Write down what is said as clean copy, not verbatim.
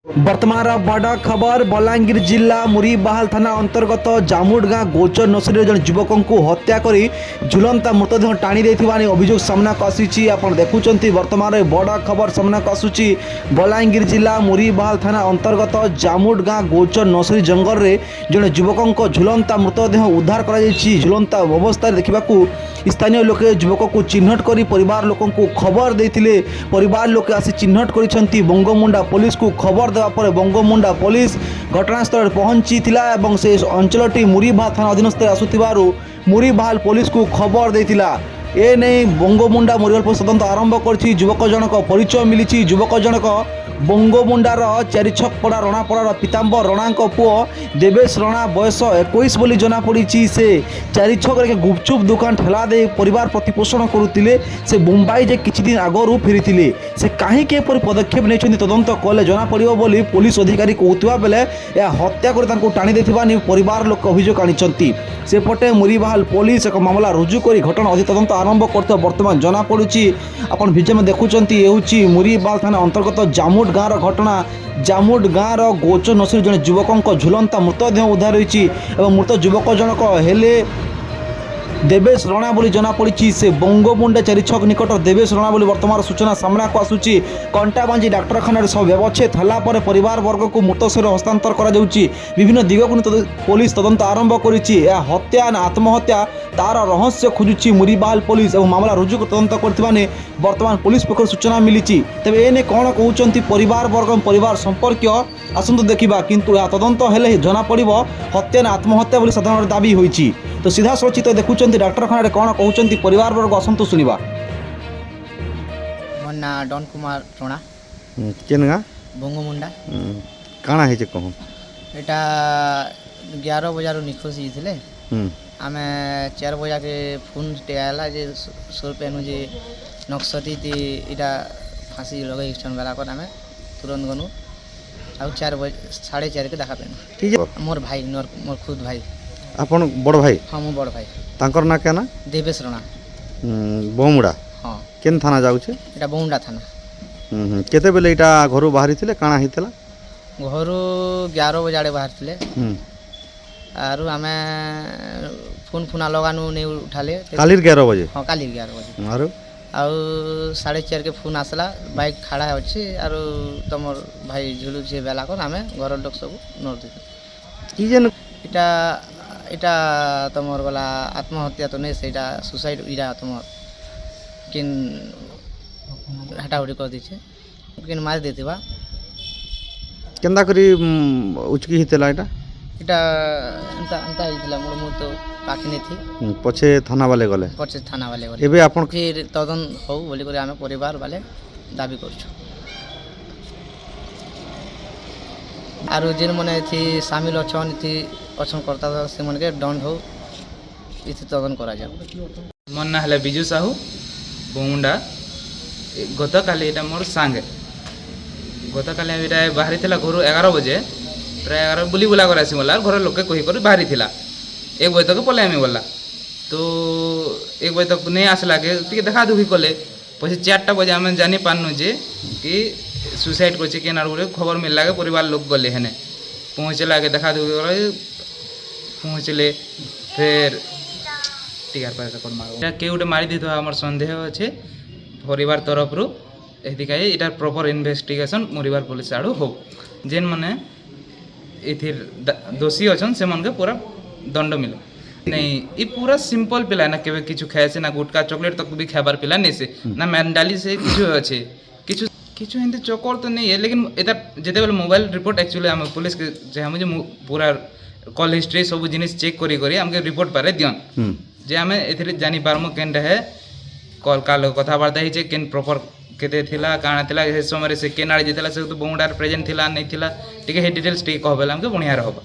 वर्तमान बड़ खबर बलांगीर जिला मुरीबाहाल थाना अंतर्गत जामुडगाँ गोचर नर्सरी जन युवक को हत्या करी झुलंता मृतदेह टाणी अभियोग सामना को आसी। आपड़ देखुं वर्तमान बड़ खबर सामना को आसूची। बलांगीर जिला मुरीबाहाल थाना अंतर्गत जामुडगाँ गोचर नर्सरी जंगल में जन युवक झुलंता मृतदेह उद्धार कर झुलंता अवस्था देखा स्थानीय लोके युवक को चिन्हट कर परिवार लोक खबर देते। परिवार लोके आसी चिन्हट कर बंगमुंडा पुलिस को खबर देवा पर बंगमुंडा पुलिस घटनास्थल पहुंची एवं से अंचलटी मुरीबाहाल थाना अधीनस्थ आसुथिबारु मुरीबाहाल पुलिस को खबर देतिला। ए नहीं बंगमुंडा मुरीबाहाल पुलिस तदंत आरंभ कर युवक जनक परिचय मिली। युवक जनक बंगमुंडार चारिछकपड़ा रणापड़ार पीताम्बर रणा पुओ देवेश रणा बयस 21 बोली जनापड़ी। से चारिछक गुपचुप दुकान ठेला दे परिवार प्रतिपोषण करुले। से मुंबई जे किछि दिन आगरू फेरी से कहीं पदक्षेप नहीं तदंत कले जनापड़ बोली पुलिस अधिकारी कहता बेले यह हत्या कर टाणी देथिबा परिवार लोक अभियोग आनी। सेपटे मुरीबाहाल पुलिस एक मामला रुजु कर घटना अधिक तदंत आरंभ करते वर्तमान जनापड़ी। आपन भिडियो में देखुंत ये मुरीबाहाल थाना अंतर्गत जामुड गाँव घटना। जामुड गाँव गोचर नर्सरी जन युवक झुलंता मृतदेह उद्धार होती। मृत युवक जनक हेले देवेश रणा बोली जनापड़ी। से बंगमुंडा चारिछक निकट देवेश रणा बोली वर्तमान सूचना सामना को आसूची। कंटाबांजी डाक्तखाना सब व्यवच्छेद होला पर परिवार वर्ग को मृत शरीर हस्तांतर करा जाउची। विभिन्न दिग को पुलिस तदंत आरंभ करिछि। हत्या ना आत्महत्या तार रहस्य खोजुची मुरीबाहाल पुलिस और मामला रुजु तदंत करथिबा ने वर्तमान पुलिस पक्ष सूचना मिली। तेबे एने कौन कहउचंती परिवार वर्ग परिवार संपर्क आसंतु देखिबा किंतु तदंत हेले जना पड़िबो हत्या ना आत्महत्या बोली साधारण दाबी होईची। तो सीधा सचित देखुं डाक्तखाना कौन कहते परिवार वर्ग असंतु शुणा। मोर ना डन कुमार रणा केन गाँ बंगमुंडा काଣା ହେଇছে କହ। एटा 11 बजारू निखोज होते आम 4 बजा के फोन टे आला जे सोर पेनु जे नक्सती थी इटा फांसी लगे बेला कर आम तुरंत गनु आउ 4:30 के देखा पेनु मोर भाई मोर खुद भाई आपन बड़ भाई। हाँ मो बड़ भाई तांकर ना क्या ना देवेश रणा बहुमुड़ा हाँ केन थाना जाउछे एटा बहुमुंडा थाना। केते बेले इटा घरु बाहरी थिले काଣା हितला घरु 11 बजाड़े बाहर थिले आरु आमे फोन फोना लगानु नहीं उठाले कालीर 11 बजे। हाँ काली 11 बजे आरो आउ 4:30 के फोन आसला बाइक खड़ा अच्छी आरु तमर भाई झुलु छे बेला कर आमे घर लोक सब नोट दे की जन इटा इटा तमर गला आत्महत्या तो नहीं सेटा सुसाइड इरा तमर किन हटाउटी कर दीछे किन मार देथिबा केंदा करी उचकी हितला इटा इटा अंता अंता हितला मोर मु तो पाखी नहीं थी पछे थाना वाले गले पछे थाना वाले गले एबे आपन फिर तदन हो बोली करे आमे परिवार वाले दाबी करछु। आरु जेन मने थी शामिल अछन थी अछन करता से मन के दंड हो इति तदन करा जाओ। मोर ना हले बिजू साहू बहुमुंडा गत काली एटा मोर सांगे गत काली एटा बाहरी थिला घर 11 बजे प्राय 11 बुली बुला कर आसी बोला घर लोके कहि कर बाहरी थिला 1 बजे तक पले आमी बोला तो 1 बजे तक नहीं आसला के ती देखा दुखी कले पछे 4टा बजे आमे जानि पानु जे कि सुसाइड करछे केनार बोले खबर मिलला के परिवार लोग गले हेने पहुँचला के देखा दुखी कर पहुँचले फिर टिकार पर कर मार के उठे मारी देतो हमर संदेह अछि परिवार तरफ रु एथिकाई इटा प्रॉपर इन्वेस्टिगेशन मुरीबाहाल पुलिस आडू हो जेन माने एथिर दोषी अछन से मन के पूरा दंड मिलो नहीं ई पूरा सिंपल पिला ना केबे किछु खाए से ना गुटका चॉकलेट तक भी खाबार पिला नहीं से ना मेंटाली से किछु अछि किछु किछु हिंदी चोकर तो नहीं है लेकिन एटा जेते बेले मोबाइल रिपोर्ट एक्चुअली हम पुलिस के जे हम जे पूरा कॉल हिस्ट्री सब जिनिस चेक करी करी हमके रिपोर्ट पारे दियन जे हमें एथिरे जानि पारमो केन रहे कॉल काल कथाबार्ता हिचे केन प्रॉपर केते थिला काना थिला हे समय से केनाड जेतला से तो बहुमुंडार प्रेजेंट थिला नहीं थिला टिके हे डिटेल्स टिके कहबेला हमके बढ़िया रहबा।